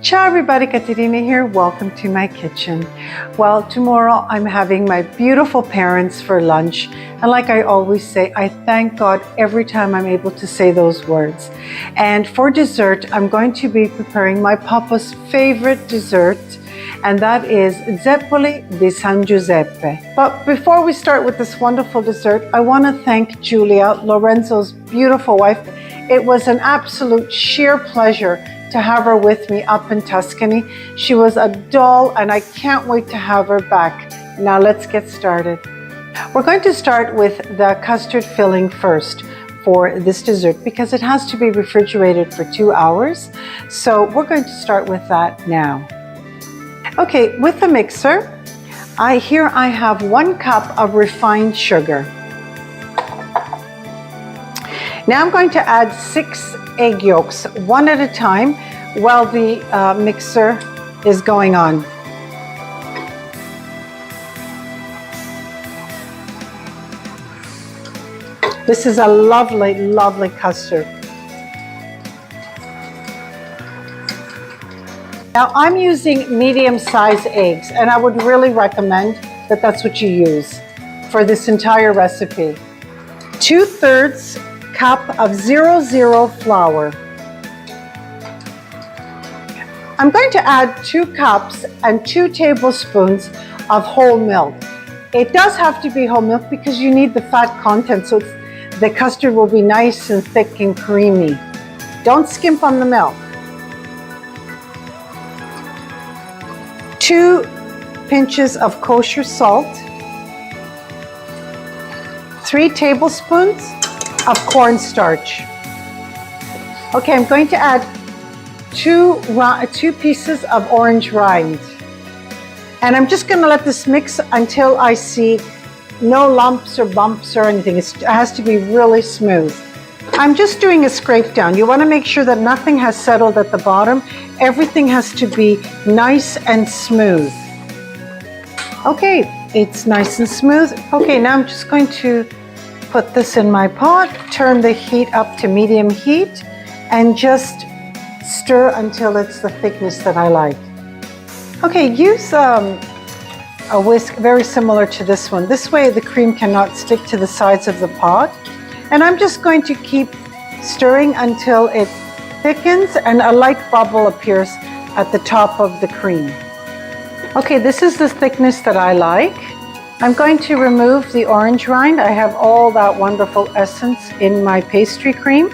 Ciao everybody, Caterina here. Welcome to my kitchen. Well, tomorrow I'm having my beautiful parents for lunch. And like I always say, I thank God every time I'm able to say those words. And for dessert, I'm going to be preparing my papa's favorite dessert, and that is Zeppole di San Giuseppe. But before we start with this wonderful dessert, I want to thank Julia, Lorenzo's beautiful wife. It was an absolute sheer pleasure to have her with me up in Tuscany. She was a doll and I can't wait to have her back. Now let's get started. We're going to start with the custard filling first for this dessert because it has to be refrigerated for 2 hours. So we're going to start with that now. Okay, with the mixer, here I have 1 cup of refined sugar. Now I'm going to add 6 egg yolks, one at a time, while the mixer is going on. This is a lovely, lovely custard. Now I'm using medium-sized eggs, and I would really recommend that that's what you use for this entire recipe. 2/3 cup of 00 flour. I'm going to add 2 cups and 2 tablespoons of whole milk. It does have to be whole milk because you need the fat content, so the custard will be nice and thick and creamy. Don't skimp on the milk. 2 pinches of kosher salt. 3 tablespoons of cornstarch. Okay, I'm going to add 2 pieces of orange rind. And I'm just going to let this mix until I see no lumps or bumps or anything. It has to be really smooth. I'm just doing a scrape down. You want to make sure that nothing has settled at the bottom. Everything has to be nice and smooth. Okay, it's nice and smooth. Okay, now I'm just going to put this in my pot, turn the heat up to medium heat, and just stir until it's the thickness that I like. Okay, use a whisk very similar to this one. This way the cream cannot stick to the sides of the pot. And I'm just going to keep stirring until it thickens and a light bubble appears at the top of the cream. Okay, this is the thickness that I like. I'm going to remove the orange rind. I have all that wonderful essence in my pastry cream.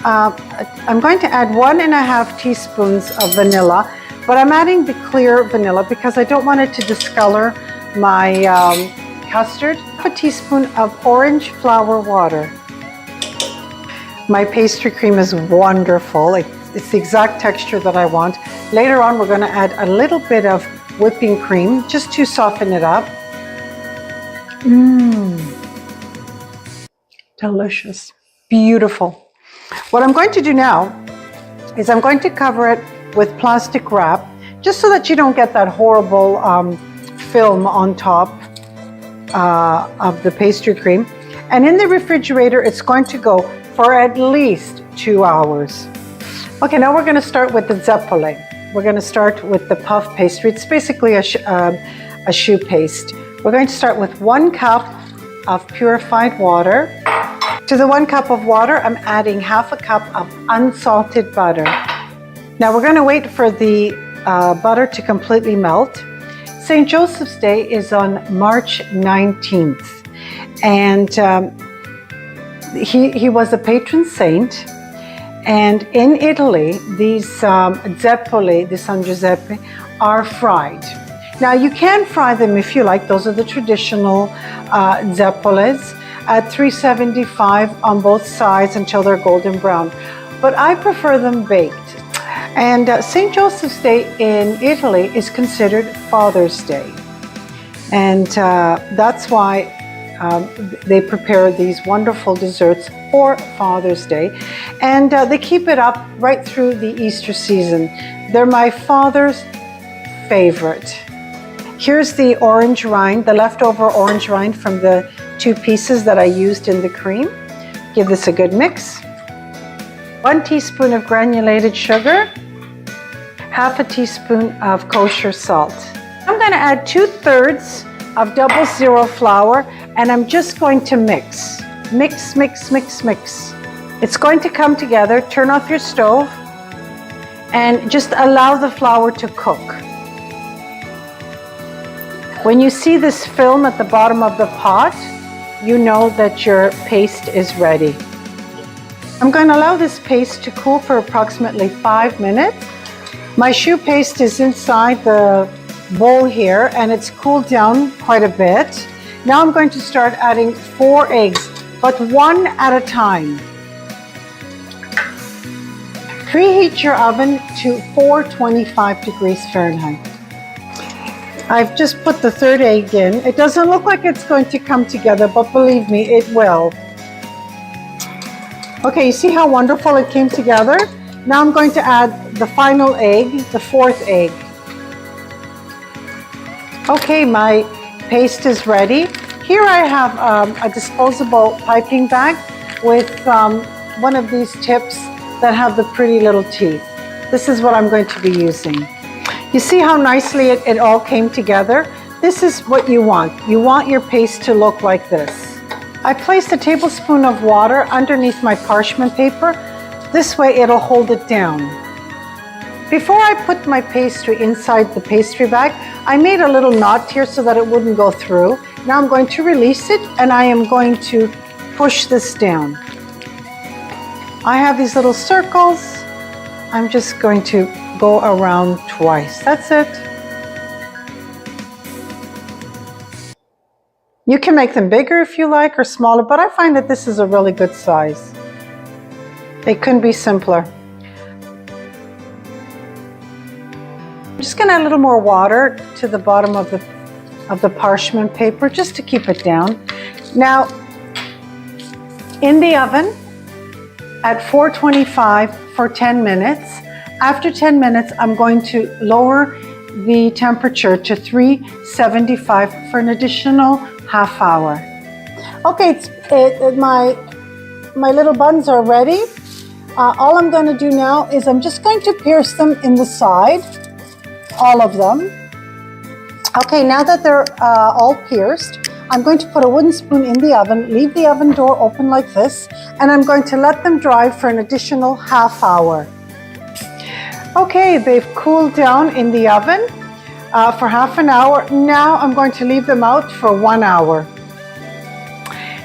I'm going to add 1.5 teaspoons of vanilla, but I'm adding the clear vanilla because I don't want it to discolor my custard. A teaspoon of orange flower water. My pastry cream is wonderful. It's the exact texture that I want. Later on, we're going to add a little bit of whipping cream just to soften it up. Delicious, beautiful. What I'm going to do now is I'm going to cover it with plastic wrap just so that you don't get that horrible film on top of the pastry cream. And in the refrigerator, it's going to go for at least 2 hours. Okay, now we're going to start with the Zeppole. We're going to start with the puff pastry. It's basically a choux paste. We're going to start with 1 cup of purified water. To the 1 cup of water, I'm adding ½ cup of unsalted butter. Now we're going to wait for the butter to completely melt. St. Joseph's Day is on March 19th. And he was a patron saint. And in Italy, these Zeppole di San Giuseppe are fried. Now you can fry them if you like. Those are the traditional Zeppoles at 375 on both sides until they're golden brown. But I prefer them baked. And St. Joseph's Day in Italy is considered Father's Day. And that's why they prepare these wonderful desserts for Father's Day. And they keep it up right through the Easter season. They're my father's favorite. Here's the orange rind, the leftover orange rind from the 2 pieces that I used in the cream. Give this a good mix. 1 teaspoon of granulated sugar. half a teaspoon of kosher salt. I'm going to add 2/3 of 00 flour, and I'm just going to mix. Mix, mix, mix, mix. It's going to come together. Turn off your stove and just allow the flour to cook. When you see this film at the bottom of the pot, you know that your paste is ready. I'm going to allow this paste to cool for approximately 5 minutes. My choux paste is inside the bowl here and it's cooled down quite a bit. Now I'm going to start adding 4 eggs, but one at a time. Preheat your oven to 425 degrees Fahrenheit. I've just put the 3rd egg in. It doesn't look like it's going to come together, but believe me, it will. Okay, you see how wonderful it came together? Now I'm going to add the final egg, the 4th egg. Okay, my paste is ready. Here I have a disposable piping bag with one of these tips that have the pretty little teeth. This is what I'm going to be using. You see how nicely it all came together? This is what you want. You want your paste to look like this. I placed a tablespoon of water underneath my parchment paper. This way it'll hold it down. Before I put my pastry inside the pastry bag, I made a little knot here so that it wouldn't go through. Now I'm going to release it and I am going to push this down. I have these little circles. I'm just going to go around twice. That's it. You can make them bigger if you like or smaller, but I find that this is a really good size. It couldn't be simpler. I'm just going to add a little more water to the bottom of the parchment paper just to keep it down. Now, in the oven at 425 for 10 minutes. After 10 minutes, I'm going to lower the temperature to 375 for an additional half hour. Okay, my little buns are ready. All I'm going to do now is I'm just going to pierce them in the side, all of them. Okay, now that they're all pierced, I'm going to put a wooden spoon in the oven, leave the oven door open like this, and I'm going to let them dry for an additional half hour. Okay, they've cooled down in the oven for half an hour. Now I'm going to leave them out for 1 hour.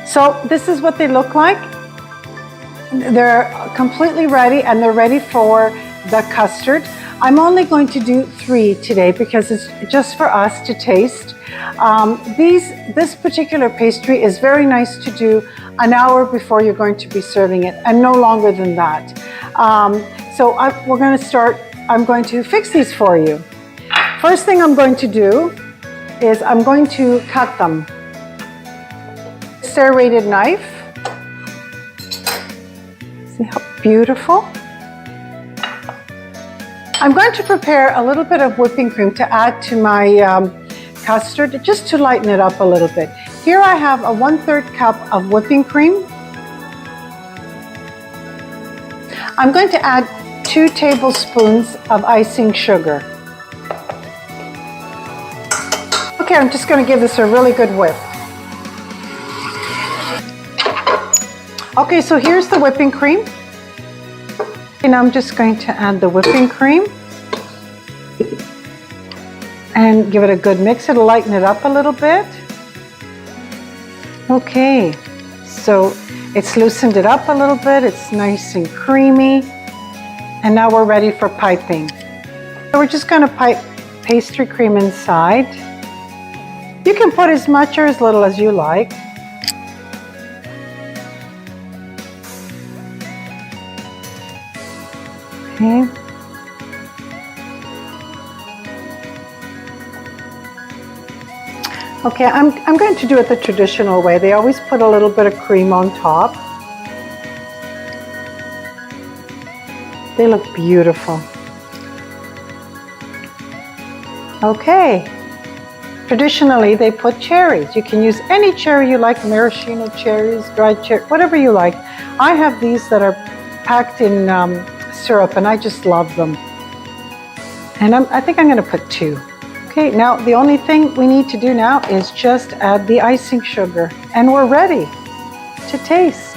So this is what they look like. They're completely ready and they're ready for the custard. I'm only going to do 3 today because it's just for us to taste. This particular pastry is very nice to do an hour before you're going to be serving it and no longer than that. We're going to start. I'm going to fix these for you. First thing I'm going to do is I'm going to cut them. Serrated knife. See how beautiful? I'm going to prepare a little bit of whipping cream to add to my custard, just to lighten it up a little bit. Here I have a 1/3 cup of whipping cream. I'm going to add 2 tablespoons of icing sugar. Okay, I'm just going to give this a really good whip. Okay, so here's the whipping cream. And I'm just going to add the whipping cream and give it a good mix. It'll lighten it up a little bit. Okay, so it's loosened it up a little bit. It's nice and creamy. And now we're ready for piping. So we're just going to pipe pastry cream inside. You can put as much or as little as you like. Okay. Okay, I'm going to do it the traditional way. They always put a little bit of cream on top. They look beautiful. Okay. Traditionally, they put cherries. You can use any cherry you like, maraschino cherries, dried cherry, whatever you like. I have these that are packed in syrup and I just love them. And I think I'm going to put 2. Okay, now the only thing we need to do now is just add the icing sugar, and we're ready to taste.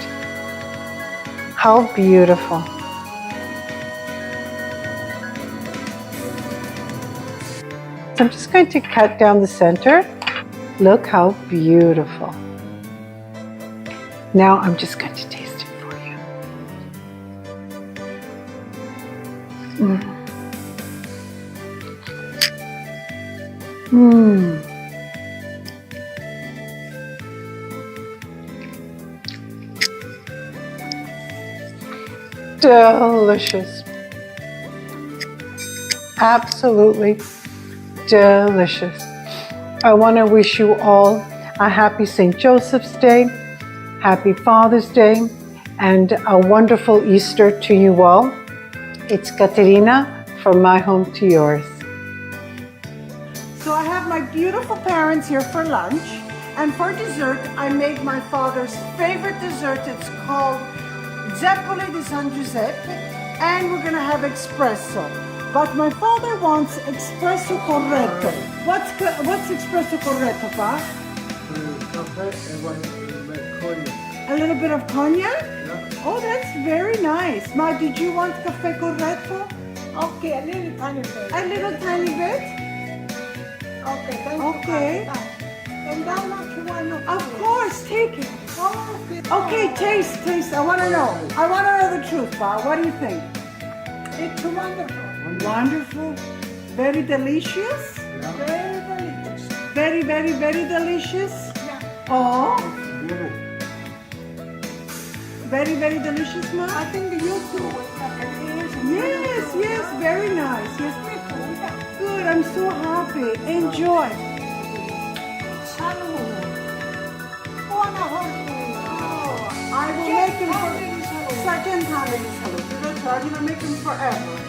How beautiful. So I'm just going to cut down the center. Look how beautiful. Now I'm just going to taste it for you. Delicious. Absolutely delicious. I want to wish you all a happy St. Joseph's Day, happy Father's Day, and a wonderful Easter to you all. It's Katerina from my home to yours. So I have my beautiful parents here for lunch, and for dessert I made my father's favorite dessert. It's called Zeppole di San Giuseppe, and we're gonna have espresso. But my father wants espresso corretto. What's espresso corretto, Pa? Cafe and one cognac. A little bit of cognac? Yeah. Oh, that's very nice. Ma, did you want cafe corretto? Okay, a little tiny bit. A little tiny bit? Okay, thank you. Okay. And that much you want to Of course, take it. Okay. Okay, taste. I want to know. I want to know the truth, Pa. What do you think? It's wonderful. Wonderful. Very delicious. Very delicious. Very, very, very delicious. Yeah. Oh, Beautiful. very, very delicious, Ma. I think you too will have it is. Yes, very nice. Yes, Yeah. good. I'm so happy. Enjoy. Salud. Buona fortuna. I will make them for second time in this house. I'm gonna make them forever.